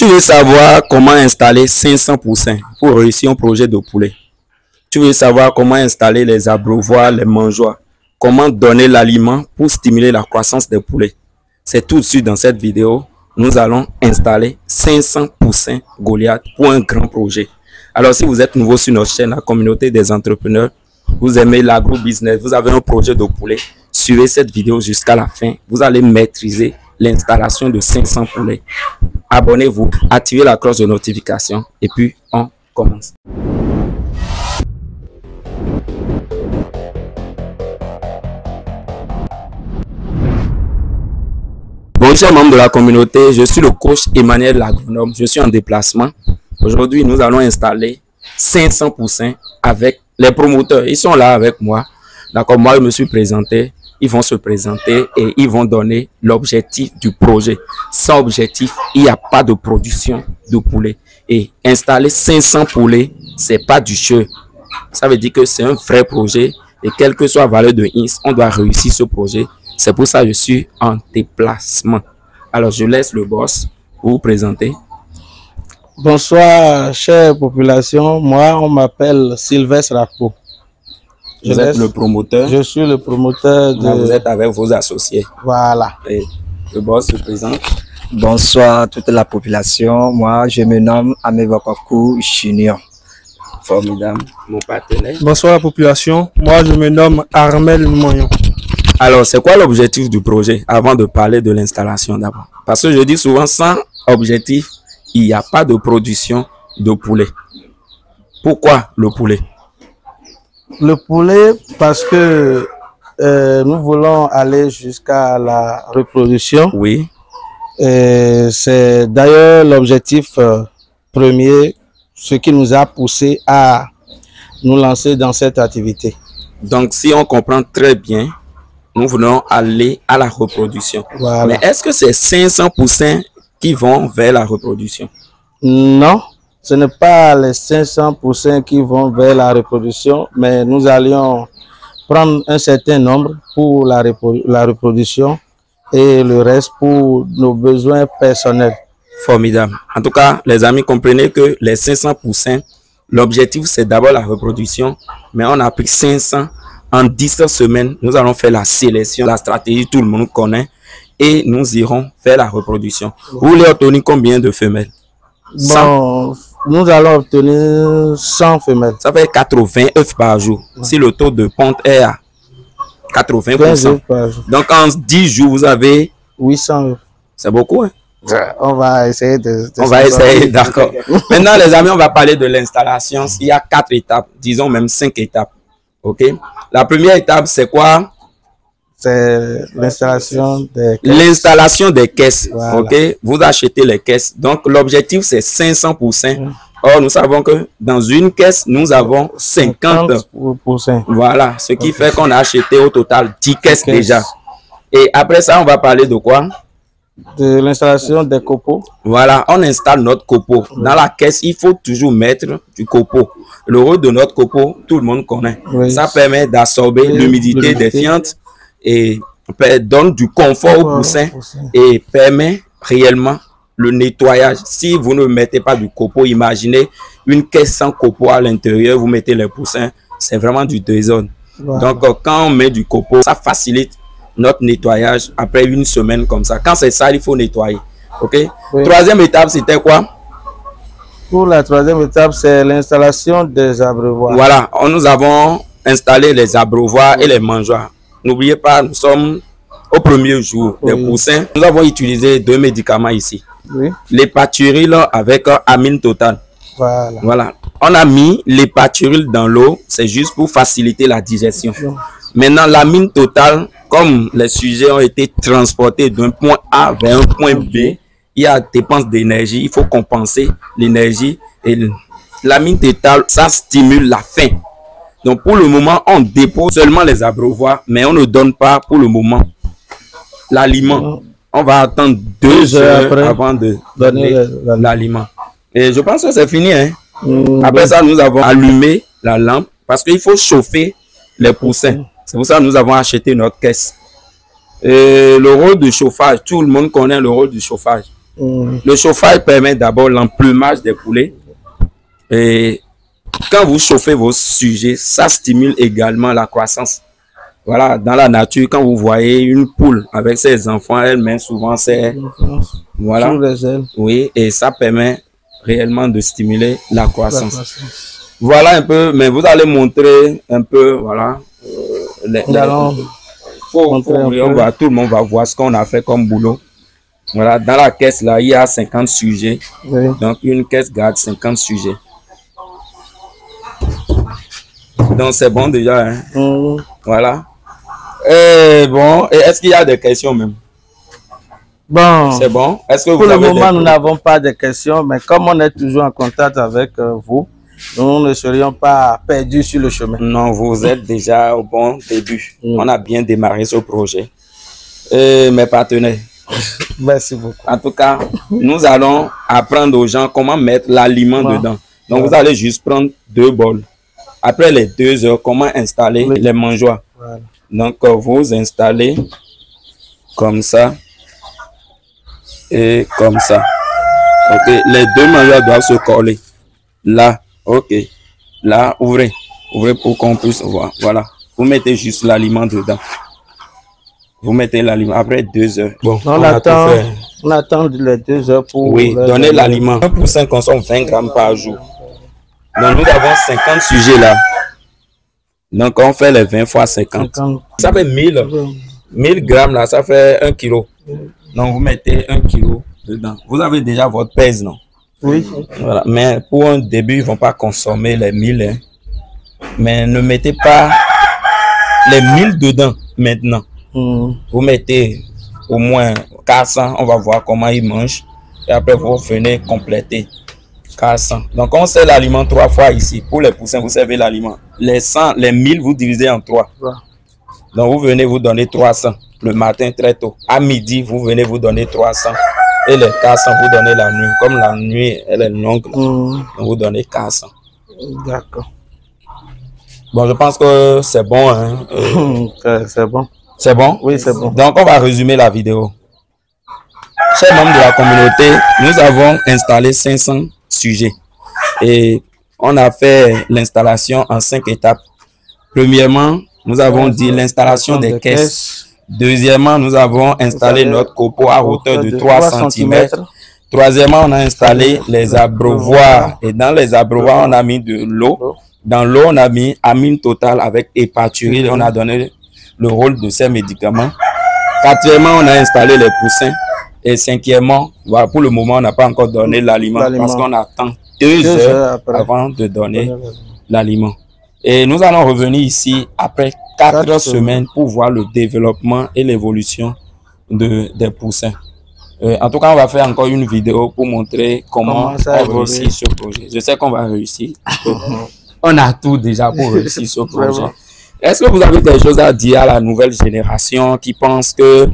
Tu veux savoir comment installer 500 poussins pour réussir un projet de poulet. Tu veux savoir comment installer les abreuvoirs, les mangeoires. Comment donner l'aliment pour stimuler la croissance des poulets. C'est tout de suite dans cette vidéo. Nous allons installer 500 poussins Goliath pour un grand projet. Alors si vous êtes nouveau sur notre chaîne, la communauté des entrepreneurs, vous aimez l'agro-business, vous avez un projet de poulet, suivez cette vidéo jusqu'à la fin. Vous allez maîtriser l'installation de 500 poulets. Abonnez-vous, activez la cloche de notification et puis on commence. Bonjour chers membres de la communauté, je suis le coach Emmanuel l'agronome, je suis en déplacement. Aujourd'hui, nous allons installer 500 poussins avec les promoteurs. Ils sont là avec moi. D'accord, moi je me suis présenté. Ils vont se présenter et ils vont donner l'objectif du projet. Sans objectif, il n'y a pas de production de poulet. Et installer 500 poulets, c'est pas du jeu. Ça veut dire que c'est un vrai projet. Et quelle que soit la valeur de INS, on doit réussir ce projet. C'est pour ça que je suis en déplacement. Alors, je laisse le boss vous présenter. Bonsoir, chère population. Moi, on m'appelle Sylvestre Rapo. Vous êtes le promoteur. Je suis le promoteur de... Là, vous êtes avec vos associés. Voilà. Et le boss se présente. Bonsoir toute la population. Moi, je me nomme Amevakoku Junior. Formidable, mon partenaire. Bonsoir la population. Moi, je me nomme Armel Moyon. Alors, c'est quoi l'objectif du projet avant de parler de l'installation d'abord? Parce que je dis souvent, sans objectif, il n'y a pas de production de poulet. Pourquoi le poulet? Le poulet, parce que nous voulons aller jusqu'à la reproduction. Oui. C'est d'ailleurs l'objectif premier, ce qui nous a poussé à nous lancer dans cette activité. Donc, si on comprend très bien, nous voulons aller à la reproduction. Voilà. Mais est-ce que c'est 500 poussins qui vont vers la reproduction? Non, ce n'est pas les 500% qui vont vers la reproduction, mais nous allions prendre un certain nombre pour la reproduction et le reste pour nos besoins personnels. Formidable. En tout cas, les amis, comprenez que les 500 poussins, l'objectif c'est d'abord la reproduction, mais on a pris 500 en 10 semaines. Nous allons faire la sélection, la stratégie, tout le monde connaît, et nous irons faire la reproduction. Vous voulez obtenir combien de femelles? Bon, nous allons obtenir 100 femelles. Ça fait 80 œufs par jour. Si le taux de ponte est à 80%. Donc en 10 jours, vous avez 800 œufs. C'est beaucoup, hein? On va essayer de on va essayer, d'accord. Maintenant, les amis, on va parler de l'installation. Il y a 4 étapes, disons même 5 étapes. OK? La première étape, c'est quoi? C'est l'installation des caisses. L'installation des caisses. Voilà. OK? Vous achetez les caisses. Donc, l'objectif, c'est 500 poussins. Or, nous savons que dans une caisse, nous avons 50 poussins. Voilà. Ce qui fait qu'on a acheté au total 10 caisses déjà. Et après ça, on va parler de quoi? De l'installation des copeaux. Voilà, on installe notre copeau. Dans la caisse, il faut toujours mettre du copeau. Le rôle de notre copeau, tout le monde connaît. Oui. Ça permet d'absorber l'humidité des fientes et donne du confort aux poussins et permet réellement le nettoyage. Si vous ne mettez pas du copeau, imaginez une caisse sans copeau à l'intérieur, vous mettez les poussins, c'est vraiment du désordre. Voilà. Donc, quand on met du copeau, ça facilite notre nettoyage après une semaine comme ça. Quand c'est sale, il faut nettoyer. OK? Oui. Troisième étape, c'était quoi? Pour la troisième étape, c'est l'installation des abreuvoirs. Voilà, nous avons installé les abreuvoirs et les mangeoires. N'oubliez pas, nous sommes au premier jour des poussins. Nous avons utilisé 2 médicaments ici. Oui. L'Hépaturil avec amine totale. Voilà. Voilà. On a mis l'Hépaturil dans l'eau, c'est juste pour faciliter la digestion. Maintenant, l'amine totale, comme les sujets ont été transportés d'un point A vers un point B, il y a dépense d'énergie, il faut compenser l'énergie. Et l'amine totale, ça stimule la faim. Donc pour le moment, on dépose seulement les abreuvoirs, mais on ne donne pas pour le moment l'aliment. On va attendre 2 heures après avant de donner l'aliment. Et je pense que c'est fini, hein? Après ça, nous avons allumé la lampe parce qu'il faut chauffer les poussins. C'est pour ça que nous avons acheté notre caisse. Et le rôle du chauffage, tout le monde connaît le rôle du chauffage. Le chauffage permet d'abord l'emplumage des poulets. Et quand vous chauffez vos sujets, ça stimule également la croissance. Voilà, dans la nature, quand vous voyez une poule avec ses enfants, elle met souvent ses... Voilà. Oui, et ça permet réellement de stimuler la croissance. Voilà un peu, mais vous allez montrer un peu, voilà. Tout le monde va voir ce qu'on a fait comme boulot. Voilà, dans la caisse là, il y a 50 sujets. Oui. Donc une caisse garde 50 sujets. Donc c'est bon déjà. Hein? Voilà. Et bon, est-ce qu'il y a des questions même? Bon, c'est bon. Est-ce que vous pour avez le moment, nous n'avons pas de questions, mais comme on est toujours en contact avec vous, nous ne serions pas perdus sur le chemin. Non, vous êtes déjà au bon début. On a bien démarré ce projet. Et mes partenaires. Merci beaucoup. En tout cas, nous allons apprendre aux gens comment mettre l'aliment dedans. Donc, vous allez juste prendre 2 bols. Après les 2 heures, comment installer les mangeoires. Voilà. Donc, vous installez comme ça et comme ça. Ok, les 2 mangeoires doivent se coller. Là, ok. Là, ouvrez. Ouvrez pour qu'on puisse voir. Voilà. Vous mettez juste l'aliment dedans. Vous mettez l'aliment après 2 heures. Bon, on attend les 2 heures pour... Oui, donner l'aliment. Un poussin consomme 20 grammes par jour. Donc, nous avons 50 sujets là. Donc, on fait les 20 fois 50. Ça fait 1000 grammes là, ça fait 1 kilo. Donc, vous mettez 1 kilo dedans. Vous avez déjà votre pèse, non? Oui. Voilà. Mais pour un début, ils ne vont pas consommer les 1000. Hein. Mais ne mettez pas les 1000 dedans maintenant. Vous mettez au moins 400, on va voir comment ils mangent. Et après, vous venez compléter 400. Donc, on sert l'aliment 3 fois ici. Pour les poussins, vous servez l'aliment. Les 100, les 1000, vous divisez en 3. Donc, vous venez vous donner 300 le matin très tôt. À midi, vous venez vous donner 300. Et les 400, vous donnez la nuit. Comme la nuit, elle est longue, donc vous donnez 400. D'accord. Bon, je pense que c'est bon. Hein. C'est bon. C'est bon? Oui, c'est bon. Donc, on va résumer la vidéo. Chers membres de la communauté, nous avons installé 500 sujets. Et on a fait l'installation en 5 étapes. Premièrement, nous avons dit l'installation des caisses. Deuxièmement, nous avons installé notre copeau à hauteur de 3 cm. Troisièmement, on a installé les abreuvoirs. Et dans les abreuvoirs, on a mis de l'eau. Dans l'eau, on a mis amine totale avec hépaturil. On a donné le rôle de ces médicaments. Quatrièmement, on a installé les poussins. Et cinquièmement, voilà, pour le moment, on n'a pas encore donné l'aliment parce qu'on attend 2 heures avant de donner l'aliment. Et nous allons revenir ici après 4 semaines pour voir le développement et l'évolution des poussins. En tout cas, on va faire encore une vidéo pour montrer comment on réussit ce projet. Je sais qu'on va réussir. On a tout déjà pour réussir ce projet. Est-ce que vous avez des choses à dire à la nouvelle génération qui pense qu'il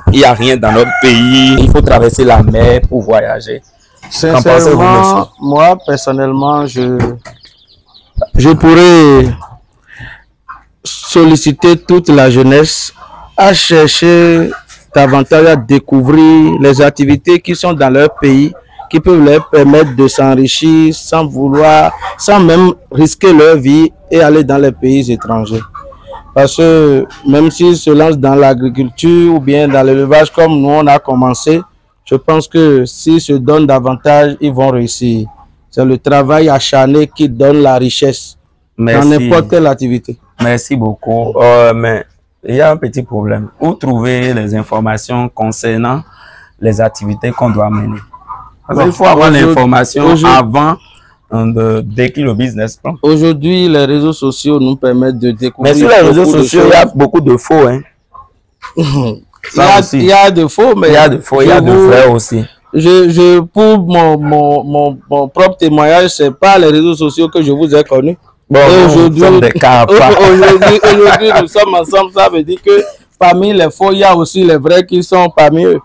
n'y a rien dans notre pays, il faut traverser la mer pour voyager? Sincèrement, moi, personnellement, je pourrais solliciter toute la jeunesse à chercher davantage à découvrir les activités qui sont dans leur pays, qui peuvent leur permettre de s'enrichir sans vouloir, sans même risquer leur vie et aller dans les pays étrangers. Parce que même s'ils se lancent dans l'agriculture ou bien dans l'élevage comme nous on a commencé, je pense que s'ils se donnent davantage, ils vont réussir. C'est le travail acharné qui donne la richesse dans n'importe quelle activité. Merci beaucoup. Mais il y a un petit problème. Où trouver les informations concernant les activités qu'on doit mener? Parce qu'il faut avoir l'information avant de décrire le business plan. Aujourd'hui, les réseaux sociaux nous permettent de découvrir. Mais sur les réseaux sociaux, il y a beaucoup de faux. Hein. Il y a de faux, mais il y a de faux, il y a de vrais aussi. Pour mon propre témoignage, c'est pas les réseaux sociaux que je vous ai connus. Bon, aujourd'hui, nous sommes ensemble. Ça veut dire que parmi les faux, il y a aussi les vrais qui sont parmi eux.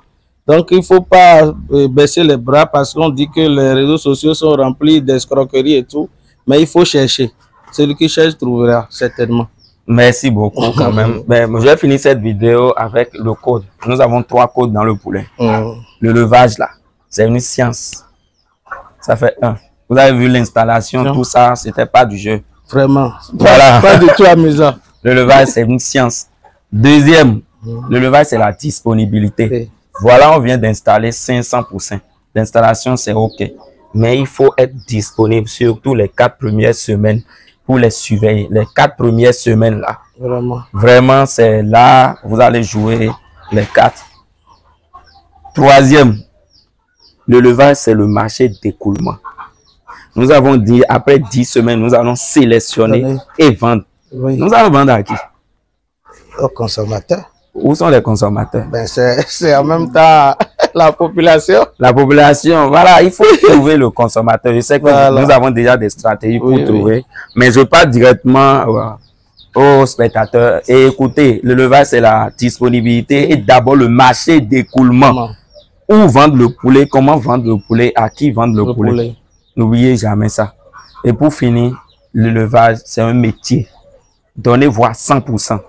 Donc, il ne faut pas baisser les bras parce qu'on dit que les réseaux sociaux sont remplis d'escroqueries et tout. Mais il faut chercher. Celui qui cherche trouvera, certainement. Merci beaucoup quand même. Ben, je vais finir cette vidéo avec le code. Nous avons 3 codes dans le poulet. Le levage là, c'est une science. Ça fait 1. Vous avez vu l'installation, tout ça, c'était pas du jeu. Vraiment. Voilà. Pas du tout amusant. Le levage, c'est une science. Deuxième, le levage, c'est la disponibilité. Oui. Voilà, on vient d'installer 500%. L'installation, c'est OK. Mais il faut être disponible, surtout les 4 premières semaines, pour les surveiller. Les 4 premières semaines là. Vraiment. Vraiment, c'est là vous allez jouer les 4. Troisième, le levage, c'est le marché d'écoulement. Nous avons dit, après 10 semaines, nous allons sélectionner et vendre. Oui. Nous allons vendre à qui? Aux consommateurs. Où sont les consommateurs? Ben, c'est en même temps la population. La population, voilà, il faut trouver le consommateur. Je sais que voilà. nous avons déjà des stratégies pour trouver, mais je parle directement aux spectateurs. Et écoutez, le levage, c'est la disponibilité et d'abord le marché d'écoulement. Où vendre le poulet, comment vendre le poulet, à qui vendre le poulet. N'oubliez jamais ça. Et pour finir, le levage, c'est un métier. Donnez-vous à 100%.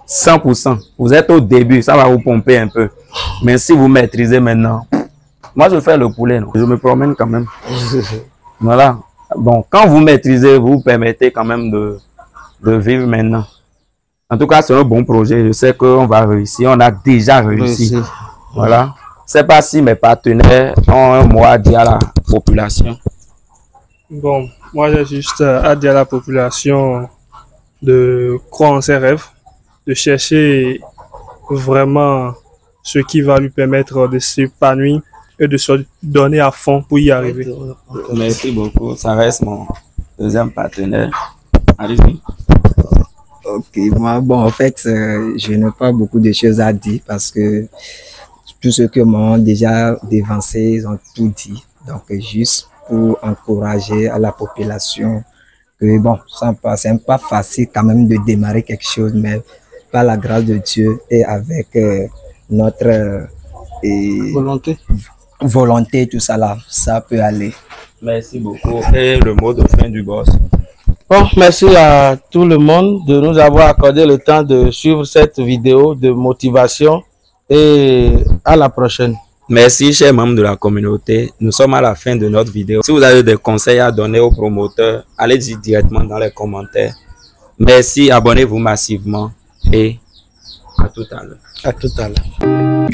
100%. Vous êtes au début, ça va vous pomper un peu. Mais si vous maîtrisez maintenant, moi je fais le poulet, non? Je me promène quand même. Voilà. Bon, quand vous maîtrisez, vous permettez quand même de vivre maintenant. En tout cas, c'est un bon projet. Je sais qu'on va réussir. On a déjà réussi. Voilà. C'est pas si mes partenaires ont un mot à dire à la population. Bon, moi j'ai juste à dire à la population de croire en ses rêves, de chercher vraiment ce qui va lui permettre de s'épanouir et de se donner à fond pour y arriver. Merci beaucoup. Ça reste mon deuxième partenaire. Allez-y. Ok, moi, bon, en fait, je n'ai pas beaucoup de choses à dire parce que tous ceux qui m'ont déjà dévancé, ils ont tout dit. Donc, juste pour encourager à la population que, bon, c'est pas facile quand même de démarrer quelque chose, mais par la grâce de Dieu et avec notre volonté, tout ça là, ça peut aller. Merci beaucoup. Et le mot de fin du boss. Bon, merci à tout le monde de nous avoir accordé le temps de suivre cette vidéo de motivation et à la prochaine. Merci, chers membres de la communauté. Nous sommes à la fin de notre vidéo. Si vous avez des conseils à donner aux promoteurs, allez-y directement dans les commentaires. Merci, abonnez-vous massivement et à tout à l'heure. À tout à l'heure.